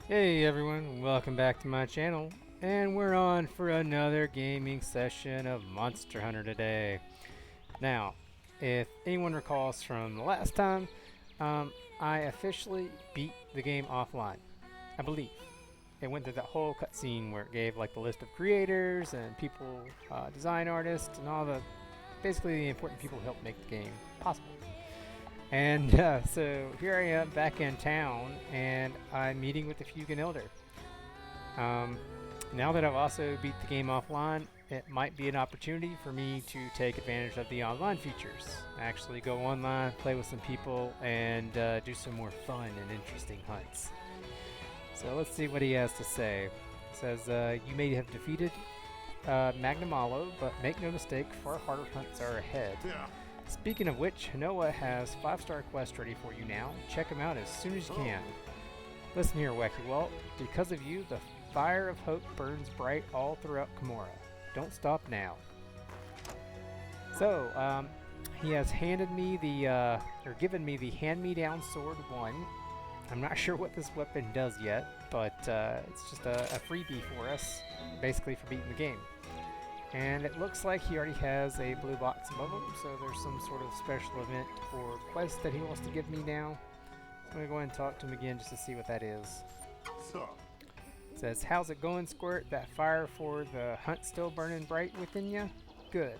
Hey everyone, welcome back to my channel, and we're on for another gaming session of Monster Hunter today. Now, if anyone recalls from the last time, I officially beat the game offline, I believe. It went through that whole cutscene where it gave like the list of creators and people, design artists, and all the basically the important people who helped make the game possible. And so here I am back in town, and I'm meeting with the Fugan Elder. Um, Now that I've also beat the game offline, it might be an opportunity for me to take advantage of the online features. Actually go online, play with some people, and do some more fun and interesting hunts. So let's see what he has to say. It says, you may have defeated Magnamalo, but make no mistake, far harder hunts are ahead. Yeah. Speaking of which, Hanoa has 5-star quests ready for you now. Check them out as soon as you can. Listen here, Wacky Walt. Because of you, the fire of hope burns bright all throughout Kimura. Don't stop now. So, he has handed me the, or given me the hand-me-down sword 1. I'm not sure what this weapon does yet, but it's just a freebie for us, basically for beating the game. And it looks like he already has a blue box above him, so there's some sort of special event or quest that he wants to give me now. So I'm going to go ahead and talk to him again just to see what that is. So, It says, how's it going, Squirt? That fire for the hunt still burning bright within ya? Good.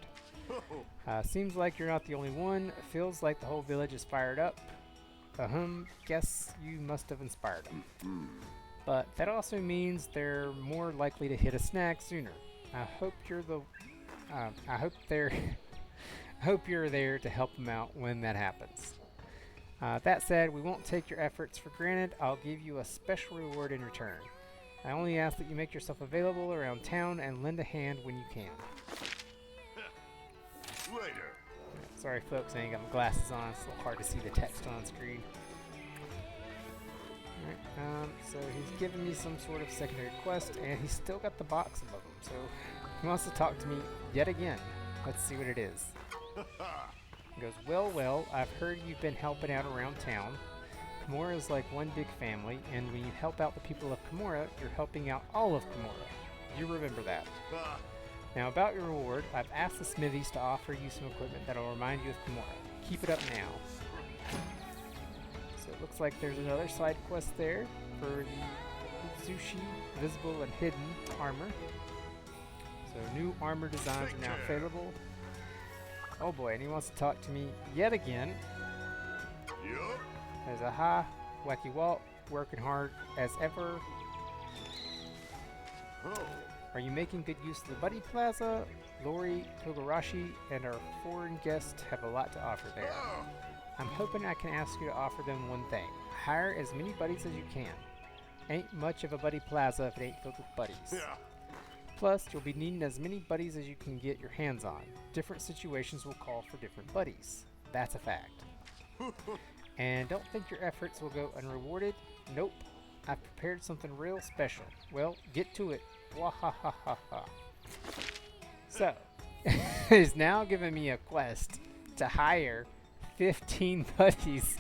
Seems like you're not the only one. Feels like the whole village is fired up. Guess you must have inspired them. But that also means they're more likely to hit a snag sooner. I hope you're the. I hope they're. I hope you're there to help them out when that happens. That said, we won't take your efforts for granted. I'll give you a special reward in return. I only ask that you make yourself available around town and lend a hand when you can. later. Sorry, folks, I ain't got my glasses on. It's a little hard to see the text on screen. Alright, so he's given me some sort of secondary quest, and he's still got the box above him, so he wants to talk to me yet again. Let's see what it is. He goes, well, I've heard you've been helping out around town. Kimura is like one big family, and when you help out the people of Kimura, you're helping out all of Kimura. You remember that. Now about your reward, I've asked the smithies to offer you some equipment that'll remind you of Kimura. Keep it up now. So it looks like there's another side quest there for the Utsushi Visible and Hidden armor. So new armor designs are now available. Oh boy, and he wants to talk to me yet again. Yup. There's a Wacky Walt, working hard as ever. Oh. Are you making good use of the Buddy Plaza? Lori, Togarashi, and our foreign guests have a lot to offer there. I'm hoping I can ask you to offer them one thing. Hire as many buddies as you can. Ain't much of a Buddy Plaza if it ain't filled with buddies. Yeah. Plus, you'll be needing as many buddies as you can get your hands on. Different situations will call for different buddies. That's a fact. And don't think your efforts will go unrewarded. Nope. I've prepared something real special. Well, get to it. Wahahaha. So, he's now giving me a quest to hire 15 buddies.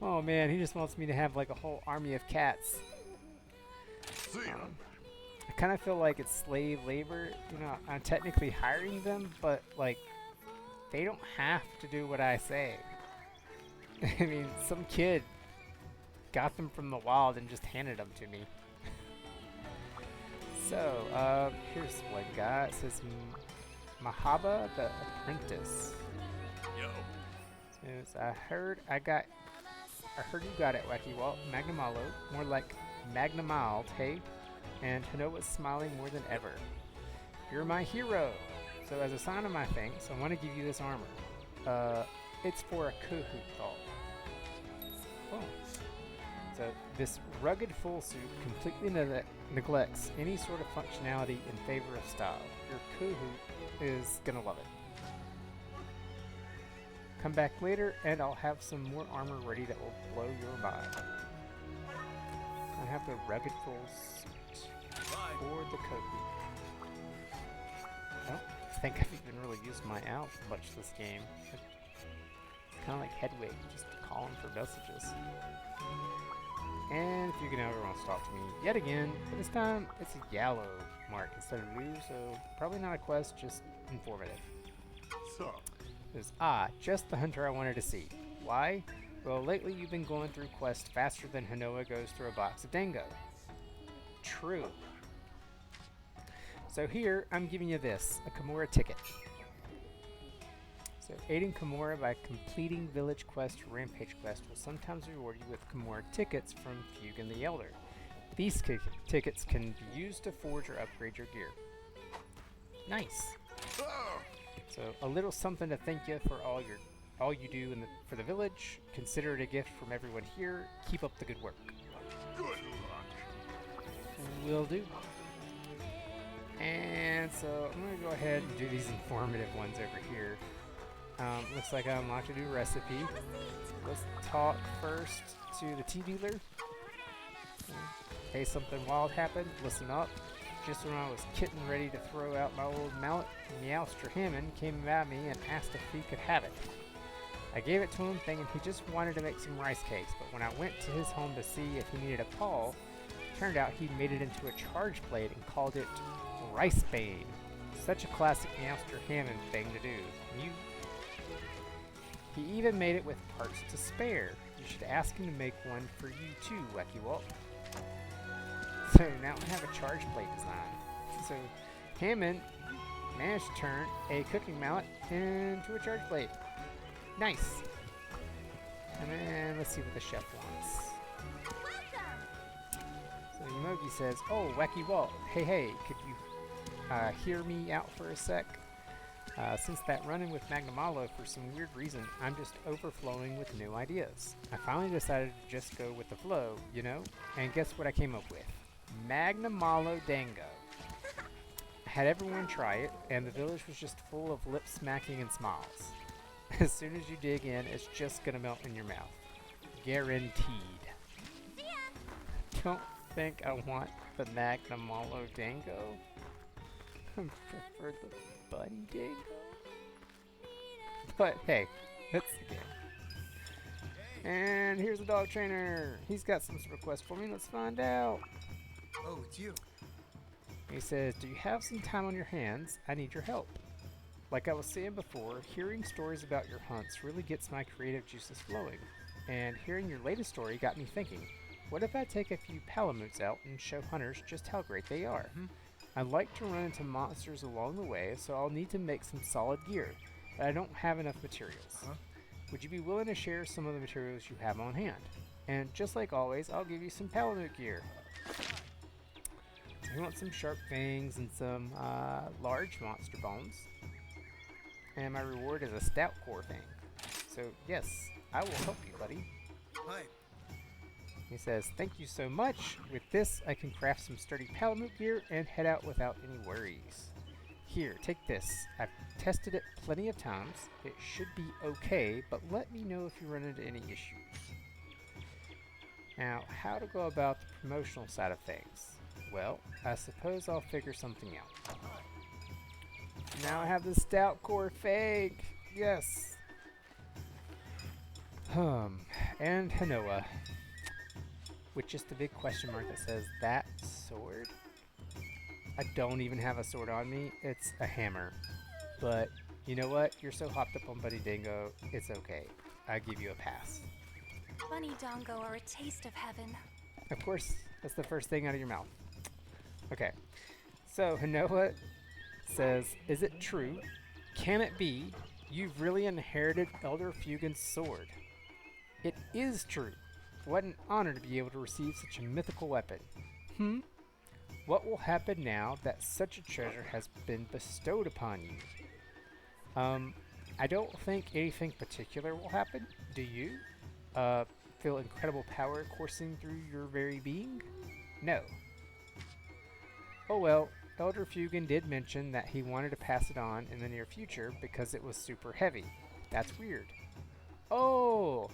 Oh man, he just wants me to have like a whole army of cats. See ya. I kind of feel like it's slave labor. You know, I'm technically hiring them, but like, they don't have to do what I say. I mean, some kid got them from the wild and just handed them to me. So, here's one guy. It says Mahaba the Apprentice. Yo. Says, I heard you got it, Wacky Walt. Magnamalo, more like Magnamild, hey? And Hanoa's smiling more than ever. You're my hero! So as a sign of my thanks, I want to give you this armor. It's for a Kuhu doll. Oh. So this rugged full suit completely neglects any sort of functionality in favor of style. Your Kuhu is gonna love it. Come back later and I'll have some more armor ready that will blow your mind. I have the rugged full suit for the Kuhu. I don't think I've even really used my owl much this game. It's kind of like Headway, just calling for messages. And if you can ever wants to talk to me yet again, but this time it's a yellow mark instead of blue, so probably not a quest, just informative. So, Says, just the hunter I wanted to see. Why? Well, lately you've been going through quests faster than Hanoa goes through a box of Dango. True. So here, I'm giving you this, a Kimura ticket. So aiding Kimura by completing village quest or rampage quest will sometimes reward you with Kimura tickets from Fugan the Elder. These tickets can be used to forge or upgrade your gear. Nice. ah, So a little something to thank you for all you do for the village. Consider it a gift from everyone here. Keep up the good work. good luck. Will do. And so I'm gonna go ahead and do these informative ones over here. Looks like I unlocked a new recipe. Let's talk first to the tea dealer. Hey, something wild happened. Listen up. Just when I was getting ready to throw out my old mallet, Meowster Hammond came at me and asked if he could have it. I gave it to him thinking he just wanted to make some rice cakes, but when I went to his home to see if he needed a paw, turned out he made it into a charge blade and called it Rice Bane. Such a classic Meowster Hammond thing to do. He even made it with parts to spare. You should ask him to make one for you too, Wacky Walt. So now I have a charge plate design. So Hammond managed to turn a cooking mallet into a charge plate. Nice. And then let's see what the chef wants. So Yomogi says, "Oh, Wacky Walt, hey, could you hear me out for a sec? Since that run-in with Magnamalo, for some weird reason, I'm just overflowing with new ideas. I finally decided to just go with the flow, you know? And guess what I came up with? Magnamalo Dango. I had everyone try it, and the village was just full of lip smacking and smiles. As soon as you dig in, it's just gonna melt in your mouth. Guaranteed. Don't think I want the Magnamalo Dango. I prefer the Bunny Dango. But hey, that's the game. And here's the dog trainer. He's got some request for me. Let's find out. Oh, it's you. He says, do you have some time on your hands? I need your help. Like I was saying before, hearing stories about your hunts really gets my creative juices flowing. And hearing your latest story got me thinking, what if I take a few Palamutes out and show hunters just how great they are? I'd like to run into monsters along the way, so I'll need to make some solid gear, but I don't have enough materials. Would you be willing to share some of the materials you have on hand? And just like always, I'll give you some Palamute gear. I want some sharp fangs and some large monster bones. And my reward is a stout core fang. So yes, I will help you, buddy. Hi. He says, thank you so much. With this, I can craft some sturdy Palamute gear and head out without any worries. Here, take this. I've tested it plenty of times. It should be okay, but let me know if you run into any issues. Now, how to go about the promotional side of things? Well, I suppose I'll figure something out. Now I have the stout core fang. Yes. And Hanoa. With just a big question mark that says, that sword? I don't even have a sword on me. It's a hammer. But you know what? You're so hopped up on Buddy Dango, it's okay. I give you a pass. Bunny Dongo are a taste of heaven. Of course, that's the first thing out of your mouth. Okay. So Hanoa says, is it true? Can it be? You've really inherited Elder Fugan's sword. It is true. What an honor to be able to receive such a mythical weapon. What will happen now that such a treasure has been bestowed upon you? I don't think anything particular will happen. Do you? Feel incredible power coursing through your very being? No. Oh well, Elder Fugan did mention that he wanted to pass it on in the near future because it was super heavy. That's weird. Oh!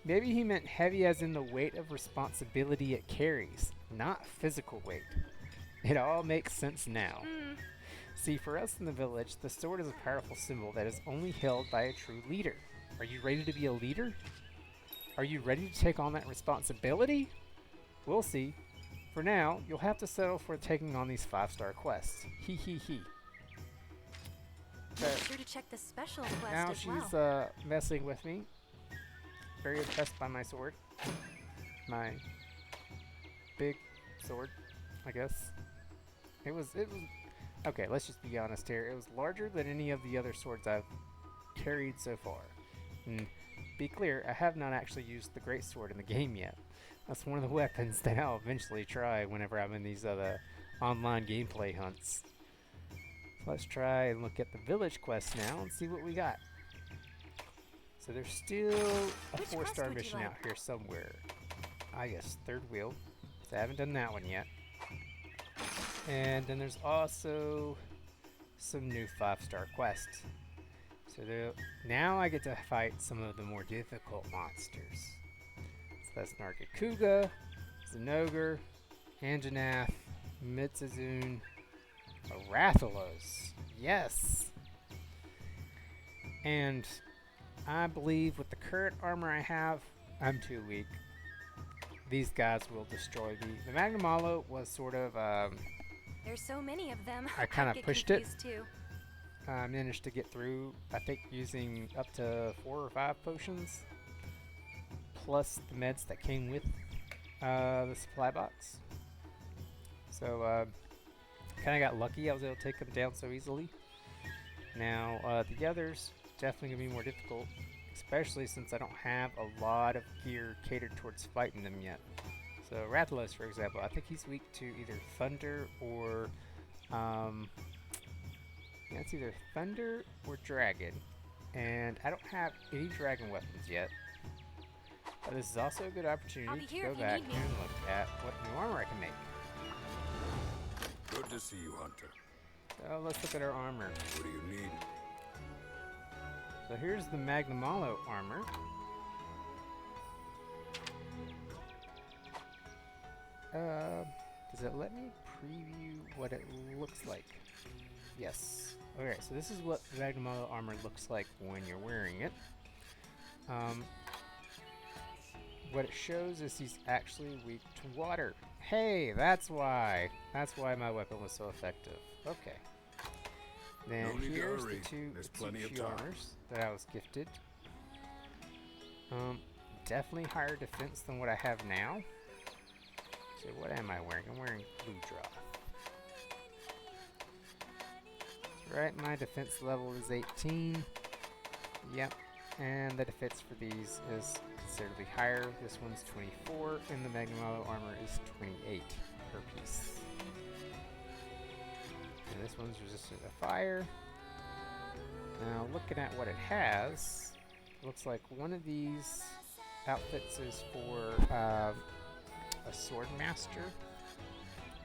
Maybe he meant heavy as in the weight of responsibility it carries, not physical weight. It all makes sense now. See, for us in the village, the sword is a powerful symbol that is only held by a true leader. Are you ready to be a leader? Are you ready to take on that responsibility? We'll see. For now, you'll have to settle for taking on these 5-star quests. Hee hee hee. Be sure to check the special quest Now as she's well. messing with me. Very impressed by my sword. My big sword, I guess. It was okay, let's just be honest here. It was larger than any of the other swords I've carried so far. And be clear, I have not actually used the great sword in the game yet. That's one of the weapons that I'll eventually try whenever I'm in these other online gameplay hunts. So let's try and look at the village quest now and see what we got. So there's still a Which 4-star quest would you mission like? out here somewhere. Ah yes, third wheel. So I haven't done that one yet. And then there's also some new 5-star quests. So now I get to fight some of the more difficult monsters. So that's Nargacuga, Zenogre, Anjanath, Mitsuzune, Rathalos. Yes! And I believe with the current armor I have, I'm too weak. These guys will destroy me. The Magnamalo was sort of, There's so many of them. I kinda I'd get pushed it. confused too. I managed to get through, I think, using up to 4 or 5 potions, plus the meds that came with the supply box. So, kind of got lucky. I was able to take them down so easily. Now, the others definitely gonna be more difficult, especially since I don't have a lot of gear catered towards fighting them yet. So, Rathalos, for example, I think he's weak to either thunder or yeah, it's either thunder or dragon, and I don't have any dragon weapons yet. But this is also a good I'll opportunity be to here go if you back need me. and look at what new armor I can make. Good to see you, Hunter. So let's look at our armor. What do you need? So here's the Magnamalo armor. Does it let me preview what it looks like? Yes. Okay, so this is what the Magnamalo armor looks like when you're wearing it. What it shows is he's actually weak to water. Hey, that's why. That's why my weapon was so effective. Okay. Then No need to here's hurry. the 2 There's plenty of Itsushi time. armors that I was gifted. Definitely higher defense than what I have now. So what am I wearing? I'm wearing Blue Drop. Right, my defense level is 18. Yep, and the defense for these is considerably higher. This one's 24, and the Magnamalo armor is 28 per piece. And this one's resistant to fire. Now, looking at what it has, looks like one of these outfits is for a sword master,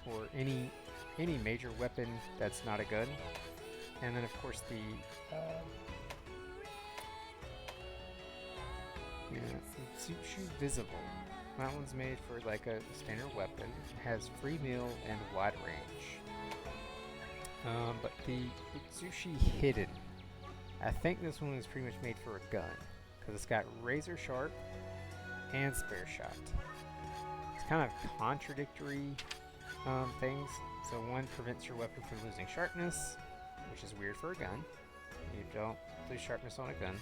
or any major weapon that's not a gun. And then, of course, the Tsushu Visible. That one's made for like a standard weapon. It has free meal and wide range. But the Itsushi Hidden, I think this one is pretty much made for a gun, because it's got razor sharp and spare shot. It's kind of contradictory things. So one prevents your weapon from losing sharpness, which is weird for a gun. You don't lose sharpness on a gun.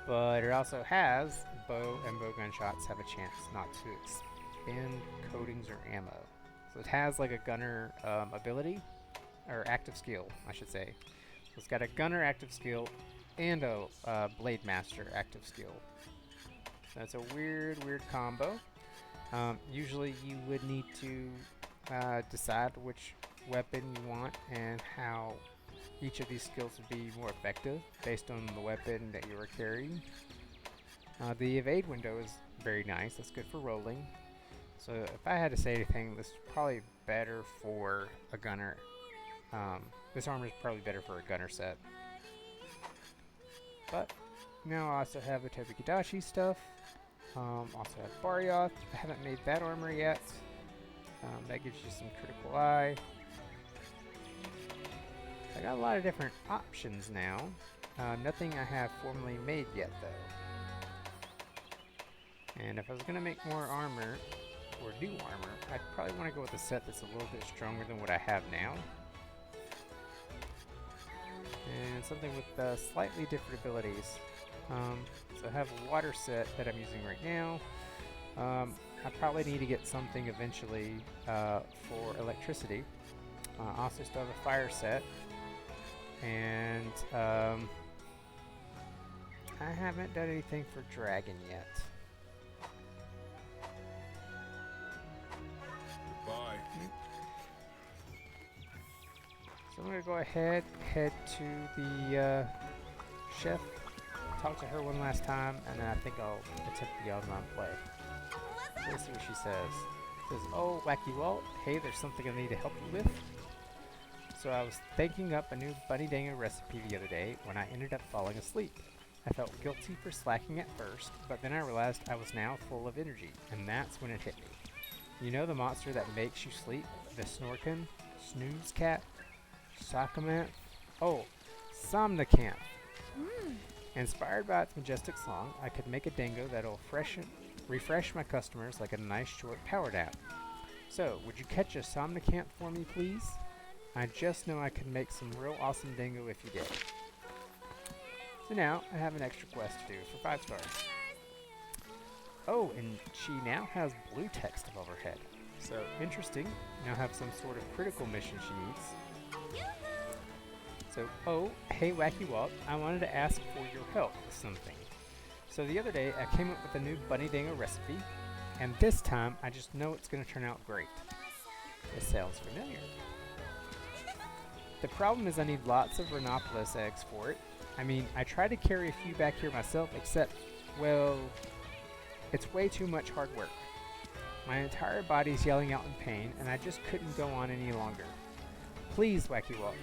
But it also has bow and bowgun shots have a chance not to expend coatings or ammo. So it has like a gunner ability, or active skill, I should say. So it's got a gunner active skill and a blade master active skill. So that's a weird combo. Usually you would need to decide which weapon you want and how each of these skills would be more effective based on the weapon that you are carrying. The evade window is very nice. That's good for rolling. So if I had to say anything, this is probably better for a gunner. This armor is probably better for a gunner set. But now I also have the Tobikidashi stuff. Also have Barioth. I haven't made that armor yet. That gives you some critical eye. I got a lot of different options now. Nothing I have formally made yet, though. And if I was going to make more armor, or do armor, I'd probably want to go with a set that's a little bit stronger than what I have now. And something with slightly different abilities. So I have a water set that I'm using right now. I probably need to get something eventually for electricity. Also still have a fire set. And I haven't done anything for dragon yet. Goodbye. So I'm gonna go ahead, head to the chef, talk to her one last time, and then I think I'll attempt the online play. Let's see what she says. Says, "Oh, Wacky Walt, hey, there's something I need to help you with." So I was thinking up a new bunny dango recipe the other day when I ended up falling asleep. I felt guilty for slacking at first, but then I realized I was now full of energy, and that's when it hit me. You know the monster that makes you sleep? The Snorkin? Snooze Cat? Sakamanth? Oh, Somnicanth. Inspired by its majestic song, I could make a dingo that'll refresh my customers like a nice short power nap. So, would you catch a Somnicanth for me, please? I just know I could make some real awesome dingo if you did. So now, I have an extra quest to do for 5 stars. Oh, and she now has blue text above her head. So, interesting. Now have some sort of critical mission she needs. So, oh, hey Wacky Walt, I wanted to ask for your help with something. So the other day, I came up with a new bunny dango recipe, and this time, I just know it's going to turn out great. This sounds familiar. The problem is I need lots of Rhinopolis eggs for it. I mean, I tried to carry a few back here myself, except, well, it's way too much hard work. My entire body's yelling out in pain, and I just couldn't go on any longer. Please, Wacky Walt,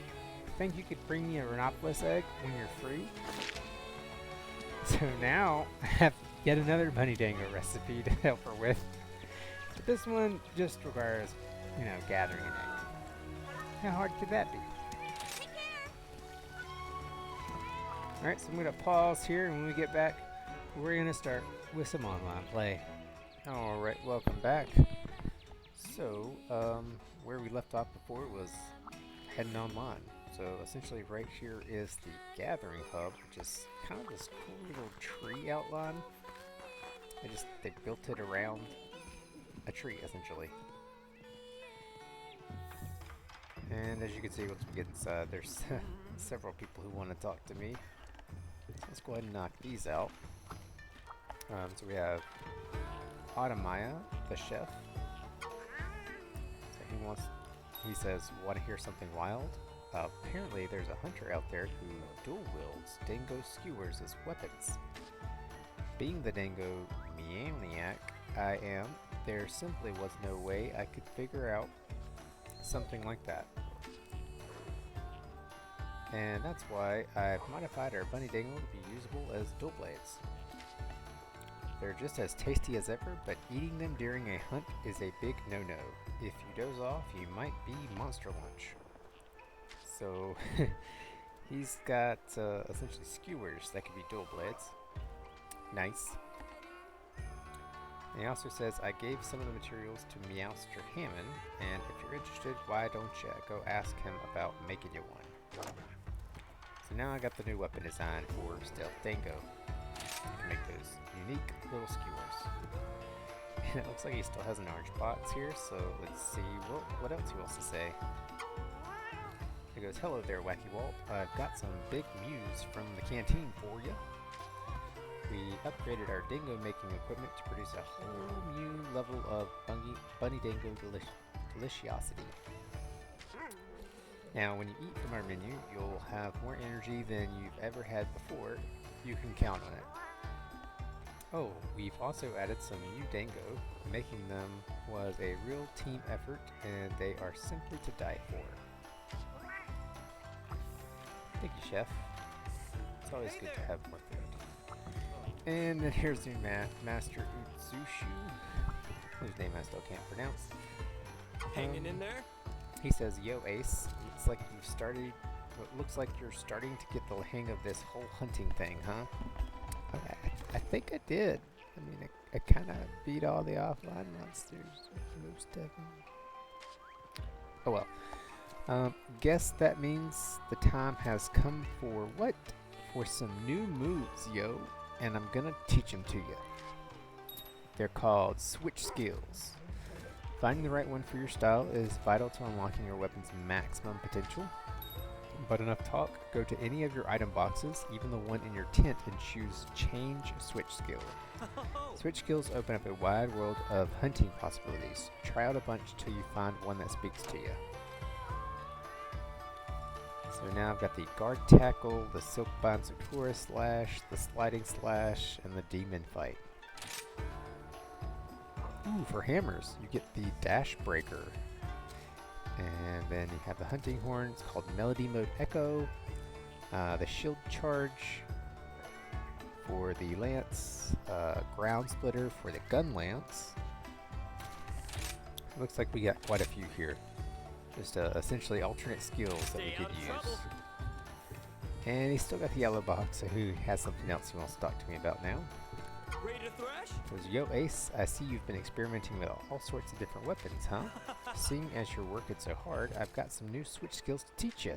think you could bring me a Rhinopolis egg when you're free? So now, I have yet another bunny dango recipe to help her with. But this one just requires, gathering an egg. How hard could that be? Alright, so I'm going to pause here, and when we get back, we're going to start with some online play. Alright, welcome back. So, where we left off before was heading online. So, essentially right here is the gathering hub, which is kind of this cool little tree outline. They built it around a tree, essentially. And as you can see, once we get inside, there's several people who want to talk to me. Let's go ahead and knock these out. So we have Automaya, the chef. So he says, want to hear something wild? Apparently there's a hunter out there who dual wields dingo skewers as weapons. Being the dingo meowniac I am, there simply was no way I could figure out something like that. And that's why I've modified our bunny dingo to be usable as dual blades. They're just as tasty as ever, but eating them during a hunt is a big no-no. If you doze off, you might be monster lunch. So, he's got essentially skewers that can be dual blades. Nice. And he also says, I gave some of the materials to Meowster Hammond, and if you're interested, why don't you go ask him about making you one. So now I got the new weapon design for Stealth Dingo. You can make those unique little skewers. And it looks like he still has an orange box here, so let's see what else he wants to say. He goes, hello there, Wacky Walt. I've got some big news from the canteen for you. We upgraded our dingo making equipment to produce a whole new level of bunny dingo deliciosity. Now, when you eat from our menu, you'll have more energy than you've ever had before. You can count on it. Oh, we've also added some new dingo. Making them was a real team effort, and they are simply to die for. Thank you, Chef. It's always good to have more food. And then here's the Master Utsushu, whose name I still can't pronounce. Hanging in there? He says, yo Ace, looks like you're starting to get the hang of this whole hunting thing, huh? I think I did. I mean, I kind of beat all the offline monsters. Most of them. Oh well. Guess that means the time has come for what? For some new moves, yo. And I'm gonna teach them to you. They're called switch skills. Finding the right one for your style is vital to unlocking your weapon's maximum potential. But enough talk, go to any of your item boxes, even the one in your tent, and choose change switch skill. Switch skills open up a wide world of hunting possibilities. Try out a bunch till you find one that speaks to you. So now I've got the guard tackle, the silk bind Satura slash, the sliding slash, and the demon fight. Ooh, for hammers, you get the dash breaker. And then you have the hunting horn, it's called Melody Mode Echo. The shield charge for the lance, ground splitter for the gun lance. Looks like we got quite a few here. Just essentially alternate skills that we could use. And he's still got the yellow box, so who has something else he wants to talk to me about now? Ready to thrash? Goes, yo Ace, I see you've been experimenting with all sorts of different weapons, huh? Seeing as you're working so hard, I've got some new switch skills to teach you.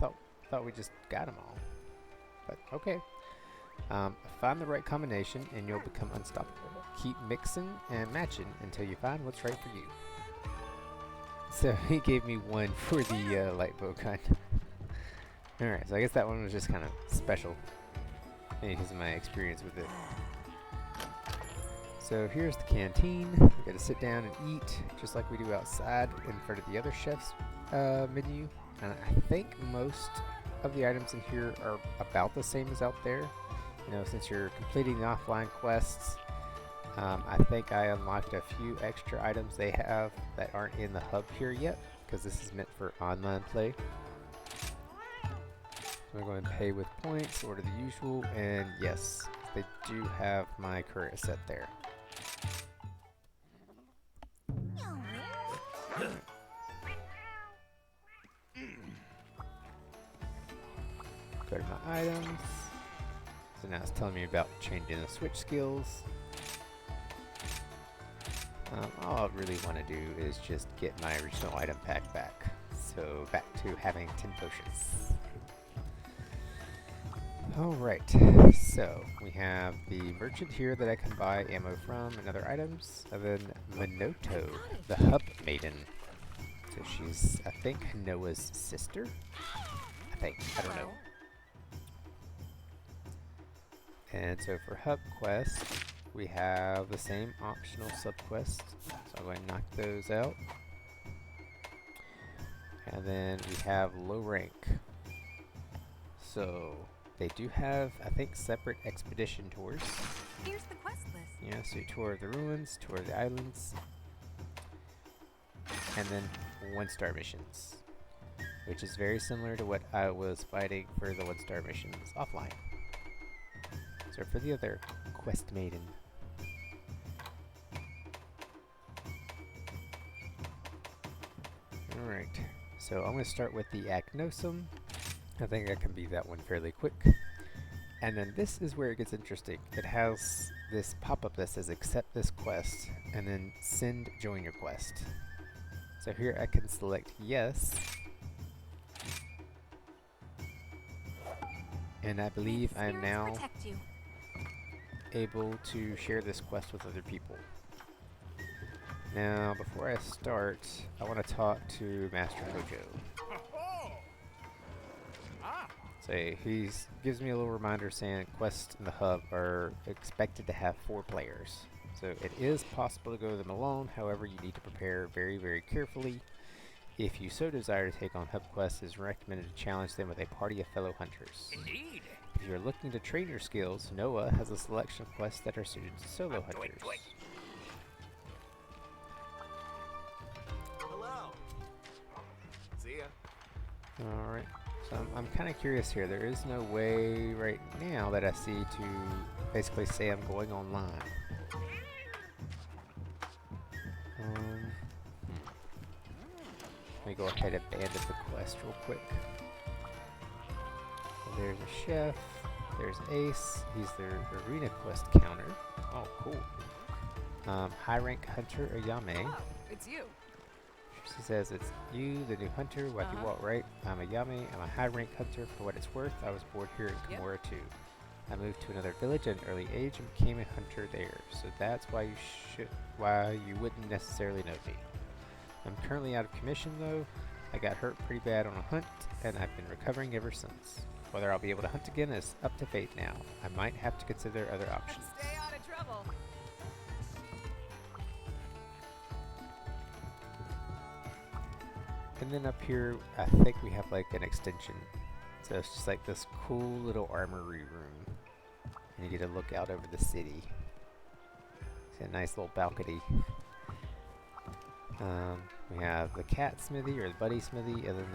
Thought we just got them all. But okay. Find the right combination and you'll become unstoppable. Keep mixing and matching until you find what's right for you. So he gave me one for the light bow gun. Alright, so I guess that one was just kind of special. Maybe because of my experience with it. So here's the canteen. We gotta sit down and eat just like we do outside in front of the other chef's menu. And I think most of the items in here are about the same as out there. You know, since you're completing the offline quests, I think I unlocked a few extra items they have that aren't in the hub here yet, because this is meant for online play. So I'm going to pay with points, order the usual, and yes, they do have my courier set there. Go to my items. So now it's telling me about changing the switch skills. All I really want to do is just get my original item pack back. So back to having 10 potions. Alright, so we have the merchant here that I can buy ammo from and other items. And then Minoto, the hub maiden. So she's, I think, Noah's sister? I don't know. And so for hub quest, we have the same optional subquests. So I'm going to knock those out. And then we have low rank. So they do have, I think, separate expedition tours. Here's the quest list. Yeah, so tour of the ruins, tour of the islands, and then 1-star missions, which is very similar to what I was fighting for the 1-star missions offline. So for the other quest maiden. Alright, so I'm going to start with the Agnosum. I think I can beat that one fairly quick. And then this is where it gets interesting. It has this pop-up that says accept this quest, and then send join your quest. So here I can select yes. And I believe I am now able to share this quest with other people. Now, before I start, I want to talk to Master Hojo. So he gives me a little reminder saying quests in the hub are expected to have 4 players. So it is possible to go them alone, however you need to prepare very, very carefully. If you so desire to take on hub quests, it is recommended to challenge them with a party of fellow hunters. Indeed. If you're looking to train your skills, Noah has a selection of quests that are suited to solo hunters. Hello. See ya. Alright, so I'm kind of curious here. There is no way right now that I see to basically say I'm going online. Let me go ahead and abandon the quest real quick. So there's a chef, there's Ace, he's their arena quest counter. Oh, cool. High rank hunter Ayame. Oh, it's you. She says, it's you, the new hunter, Wacky Walt, right? I'm Ayame. I'm a high rank hunter for what it's worth. I was born here in Yep. Kimura too. I moved to another village at an early age and became a hunter there. So that's why you wouldn't necessarily know me. I'm currently out of commission though. I got hurt pretty bad on a hunt and I've been recovering ever since. Whether I'll be able to hunt again is up to fate now. I might have to consider other options. Let's stay out of trouble. And then up here, I think we have like an extension. So it's just like this cool little armory room. And you get to look out over the city. It's a nice little balcony. We have the cat smithy or the buddy smithy, and then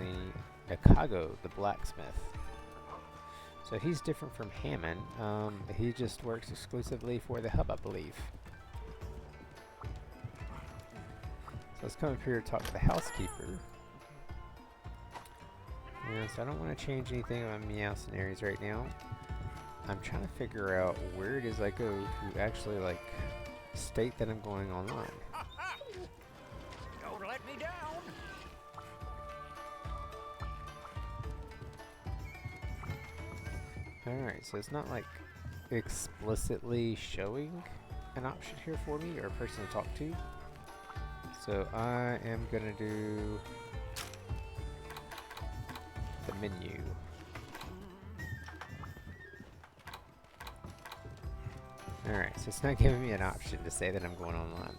the Nakago, the blacksmith. So he's different from Hammond. He just works exclusively for the hub, I believe. So let's come up here and talk to the housekeeper. Yeah, so I don't want to change anything on meow scenarios right now. I'm trying to figure out where it is I go to actually like state that I'm going online. Don't let me down. Alright, so it's not like explicitly showing an option here for me or a person to talk to. So I am gonna do the menu. Alright, so it's not giving me an option to say that I'm going online.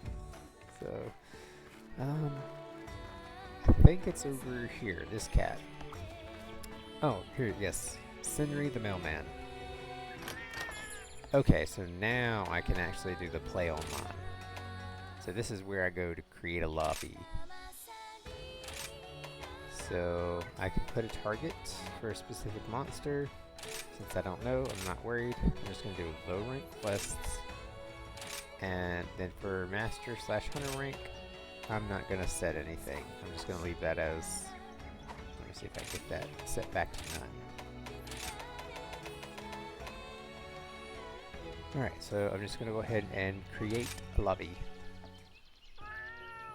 So, I think it's over here, this cat. Oh, here, yes. Scenery the mailman. Okay, so now I can actually do the play online. So this is where I go to create a lobby. So I can put a target for a specific monster. Since I don't know, I'm not worried. I'm just going to do low rank quests. And then for master / hunter rank, I'm not going to set anything. I'm just going to leave that as, let me see if I get that set back to none. Alright, so I'm just going to go ahead and create a lobby.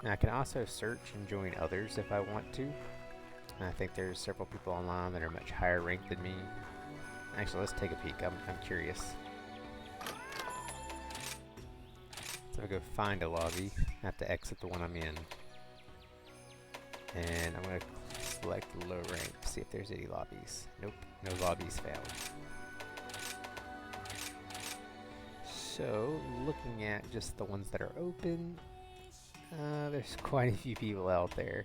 Now I can also search and join others if I want to. And I think there's several people online that are much higher ranked than me. Actually, let's take a peek. I'm curious. So I'll go find a lobby. I have to exit the one I'm in. And I'm going to select low rank, see if there's any lobbies. Nope, no lobbies found. So, looking at just the ones that are open, there's quite a few people out there.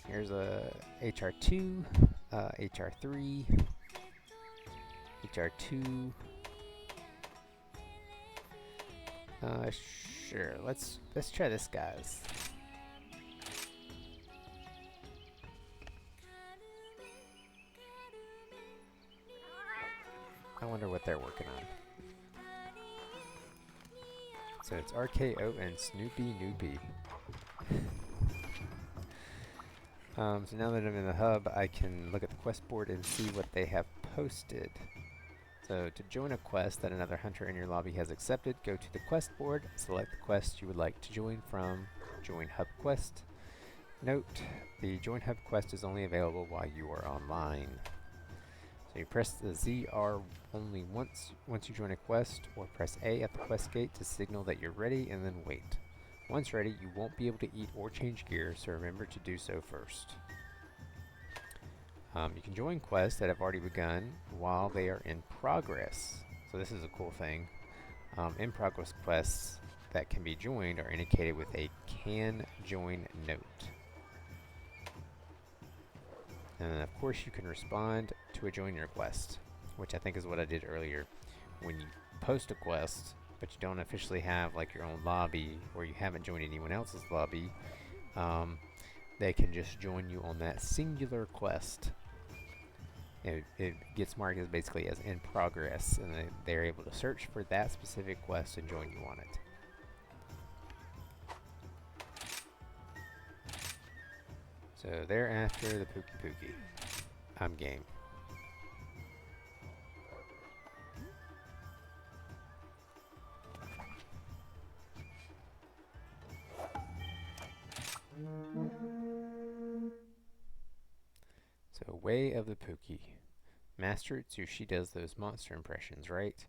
Here's a HR2, HR3, HR2. Sure. Let's try this, guys. I wonder what they're working on. So it's RKO and Snoopy Noopy. So now that I'm in the hub, I can look at the quest board and see what they have posted. So to join a quest that another hunter in your lobby has accepted, go to the quest board, select the quest you would like to join from Join Hub Quest. Note, the Join Hub Quest is only available while you are online. So you press the ZR only once you join a quest, or press A at the quest gate to signal that you're ready and then wait. Once ready, you won't be able to eat or change gear, so remember to do so first. You can join quests that have already begun while they are in progress. So this is a cool thing. In progress quests that can be joined are indicated with a can join note. And then of course you can respond to a join request, which I think is what I did earlier. When you post a quest, but you don't officially have like your own lobby, or you haven't joined anyone else's lobby, they can just join you on that singular quest. It gets marked as basically as in progress, and they're able to search for that specific quest and join you on it. So they're after the Pookie Pookie. I'm game. way of the Pookie. Master Tsushi does those monster impressions, right?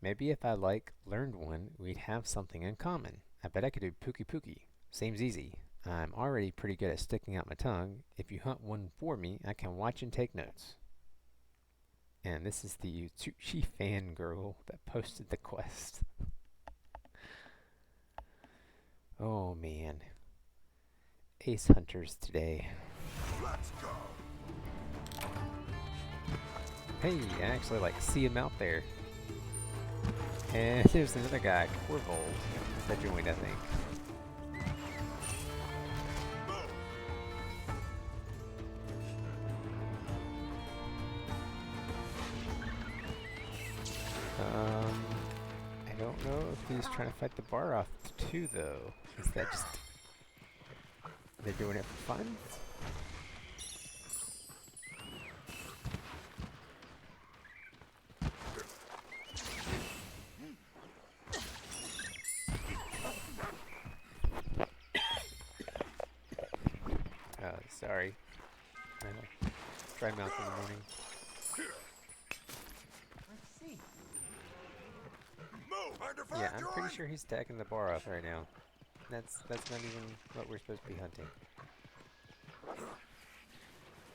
Maybe if I learned one, we'd have something in common. I bet I could do Pookie Pookie. Seems easy. I'm already pretty good at sticking out my tongue. If you hunt one for me, I can watch and take notes. And this is the Tsuchi fangirl that posted the quest. Oh man. Ace hunters today. Let's go. Hey, I actually see him out there. And there's another guy, Corvold, that joined, I think. I don't know if he's trying to fight the bar off too, though. Is that just... they're doing it for fun? Sorry. I had a dry mouth in the morning. Yeah, I'm pretty sure he's stacking the bar off right now. That's not even what we're supposed to be hunting.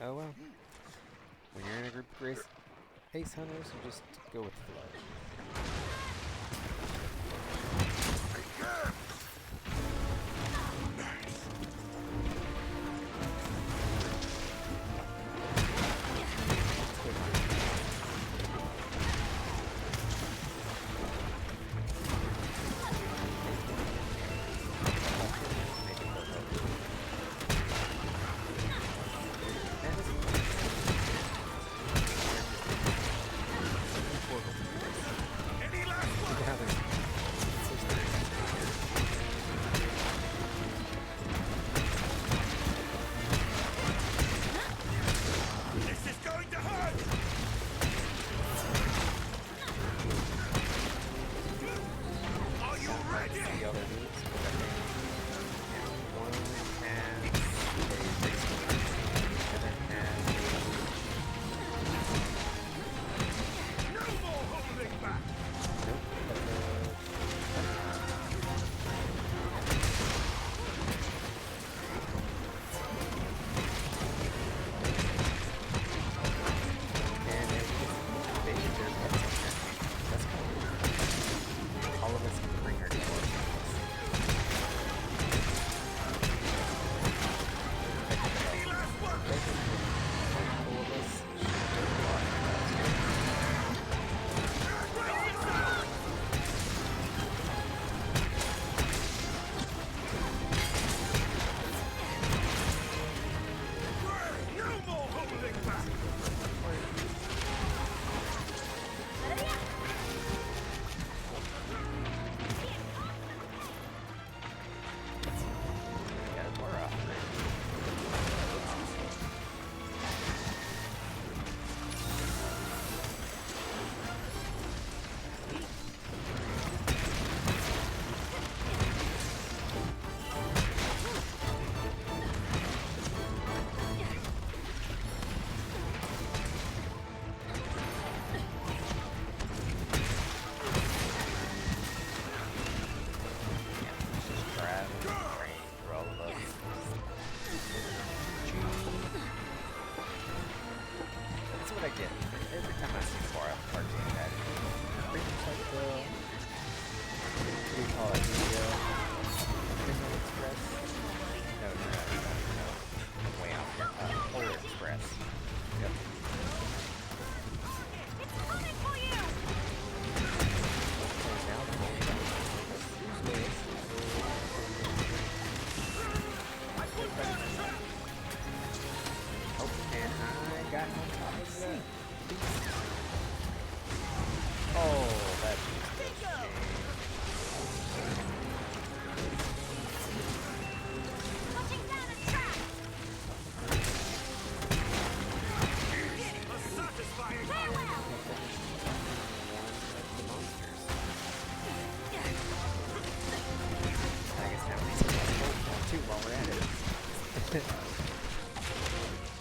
Oh well. When you're in a group of ace hunters, you just go with the flow.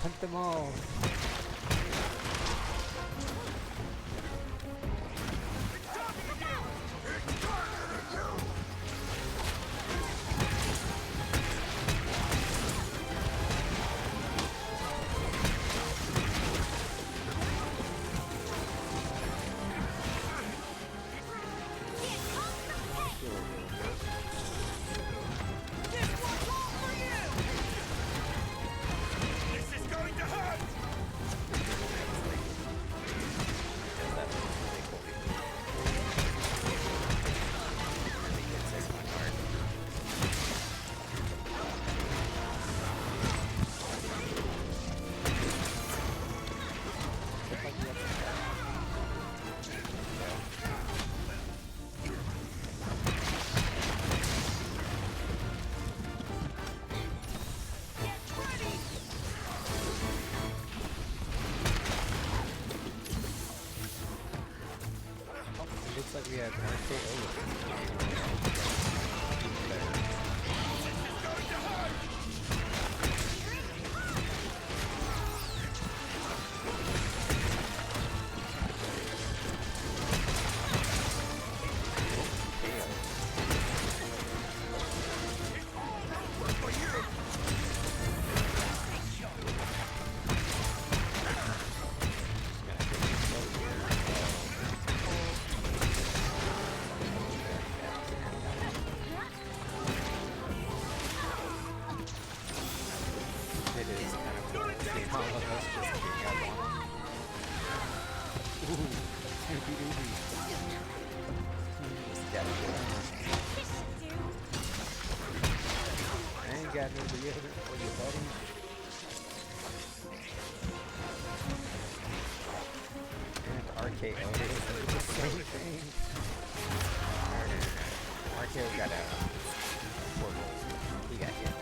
Hunt them all. yeah, the RKO. It is kind of cool seeing all of us just being up on him. Ooh, Snoopy Dooby. Just gotta get him. I ain't got no deodorant for you, buddy. And RKO is the same thing. RKO got out. He got hit.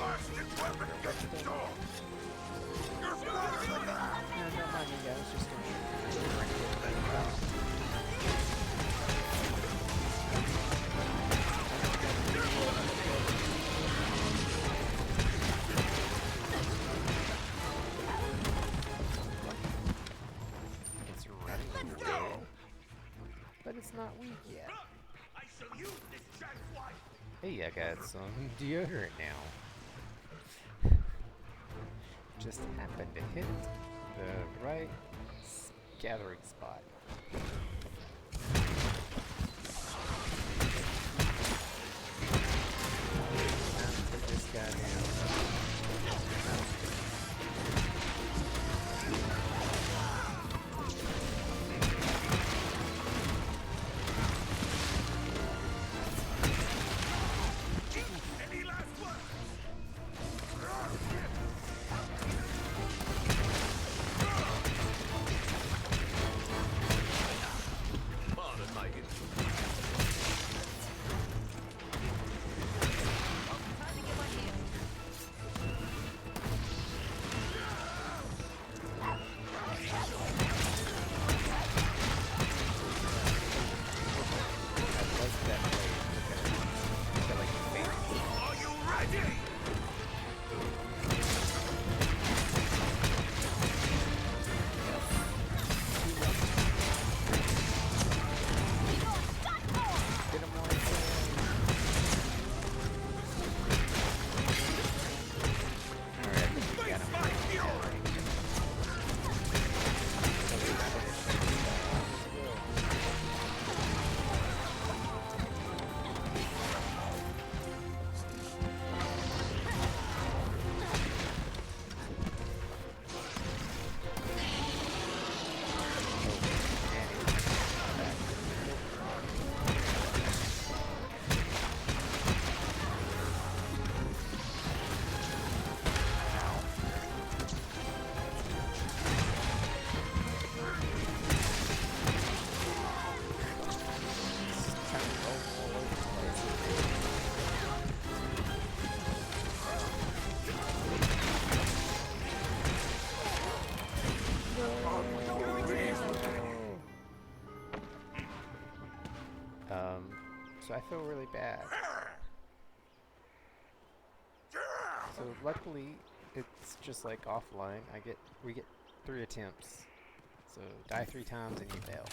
No, don't mind me, guys. Just gonna It's running away, but it's not weak yet. I shall use this chance wisely. Hey, I got some deodorant now. Just happened to hit the right gathering spot. Take this guy down. Any last words? Pardon my ignorance. Time to get my hands. I like that blade. Look at it. Got like a face. Are you ready? Get him on his Alright, I think we got him. My fury! So I feel really bad. So luckily, it's just like offline. We get 3 attempts. So die 3 times and you fail.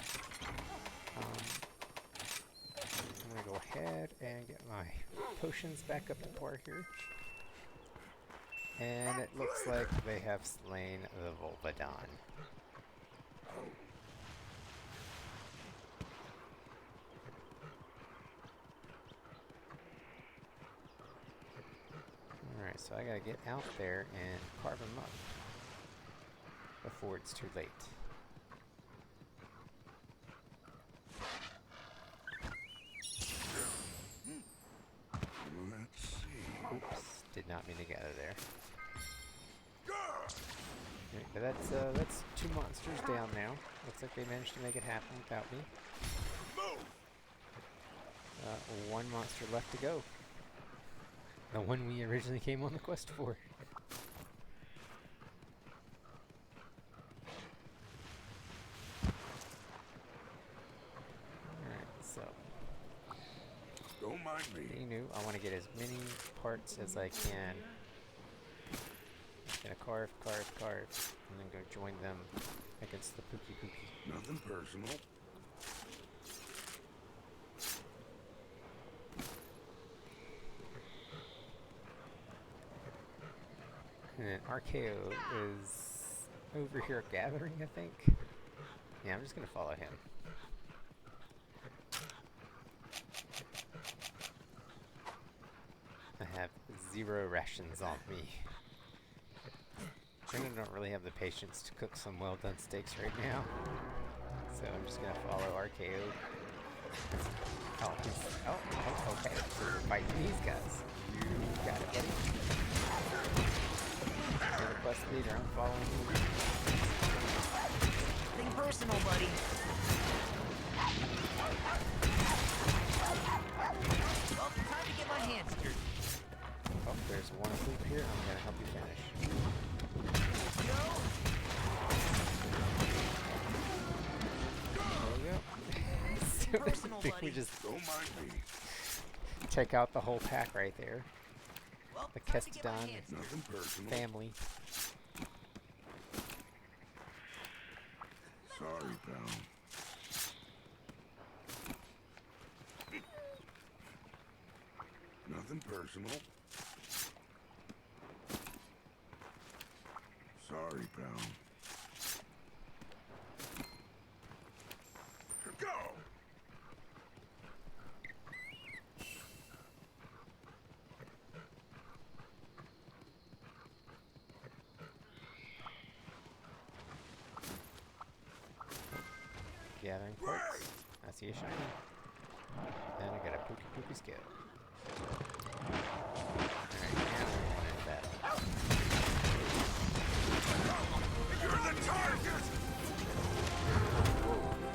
I'm gonna go ahead and get my potions back up to par here. And it looks like they have slain the Volvodon. Alright, so I gotta get out there and carve them up before it's too late. Let's see. Oops, did not mean to get out of there. Right, but that's 2 monsters down now. Looks like they managed to make it happen without me. Move! 1 monster left to go. The one we originally came on the quest for. Don't mind me. Being new, I want to get as many parts as I can. Gonna carve, and then go join them against the Pookie Pookie. Nothing personal. And then RKO is over here gathering, I think. Yeah, I'm just gonna follow him. I have 0 rations on me. I don't really have the patience to cook some well done steaks right now. So I'm just gonna follow RKO. Oh, okay. So we're fighting these guys. You got it, buddy. You're the quest leader, I'm following you. Nothing personal, buddy. Well, time to get my hands dirty. Oh, there's one loop here. I'm gonna help you finish. There we go. So Personal, I think we buddy. just Don't mind me. check out the whole pack right there. Well, The time to get my Keston hands dirty. Nothing personal. family. Sorry, pal. Nothing personal. Sorry, pal. Go! Gathering parts. I see a shiny. Then I got a Pookie Pookie scale. Alright, now we're going into battle. You're the target!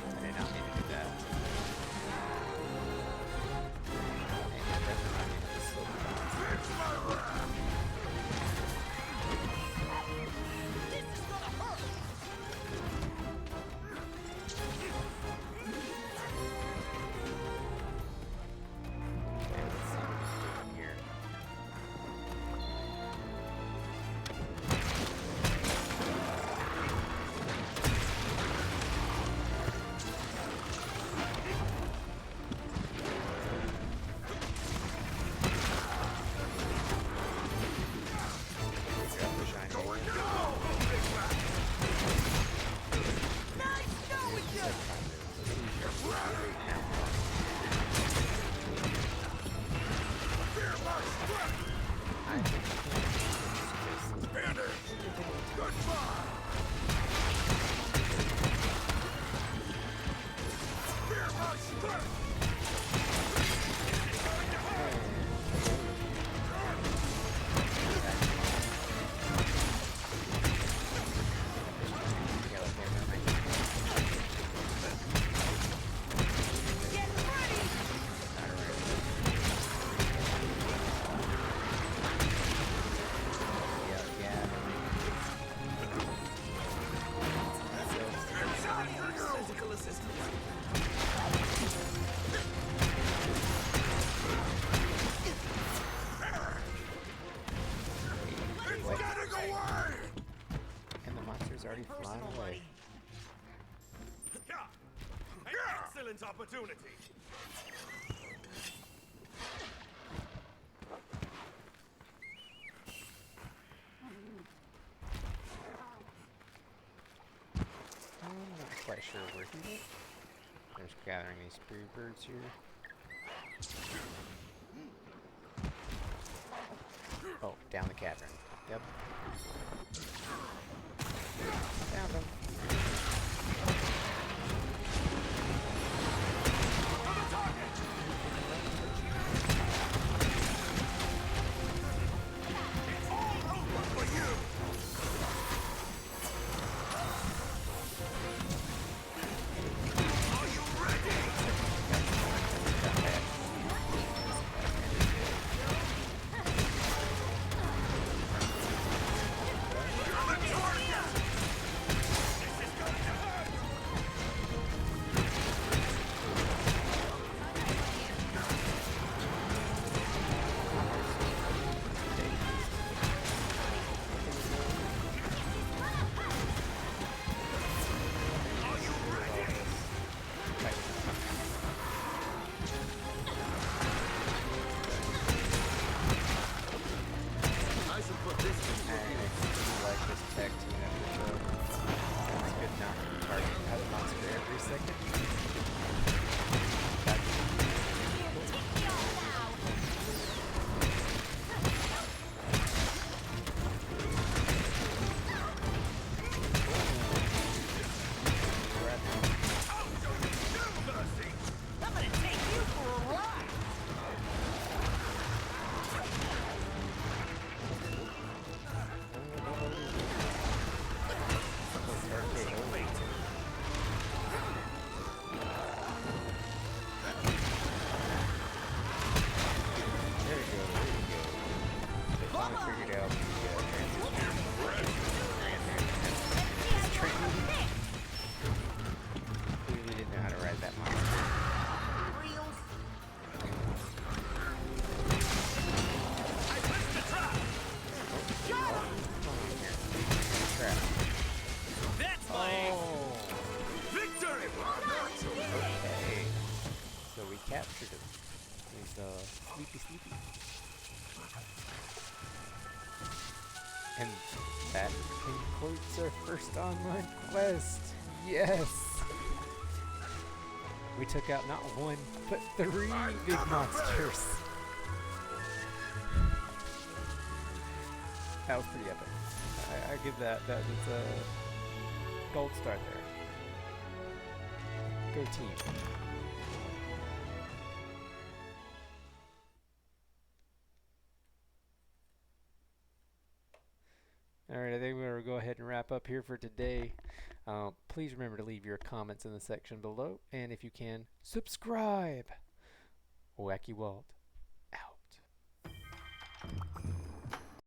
I did not mean to do that. And that does remind me of the silver box. It's my wrath! This is gonna hurt. Okay, let's see what he's doing here. Grab the shiny. Nice going, you. I think we can Bandit! Goodbye! Fear my strength! Get ready. Physical assistance. It's getting away! And the monster's already flying Personal, away. buddy. Yeah. An excellent opportunity. I'm not quite sure where he went. There's gathering these spree birds here. Oh, down the cavern. Yep. Found him. All over for you! Are you ready? sleepy. And that concludes our first online quest. Yes! We took out not one, but 3 big monsters. That was pretty epic. I give that was a gold star there. Go team. Alright, I think we're going to go ahead and wrap up here for today. Please remember to leave your comments in the section below, and if you can, subscribe. Wacky Walt.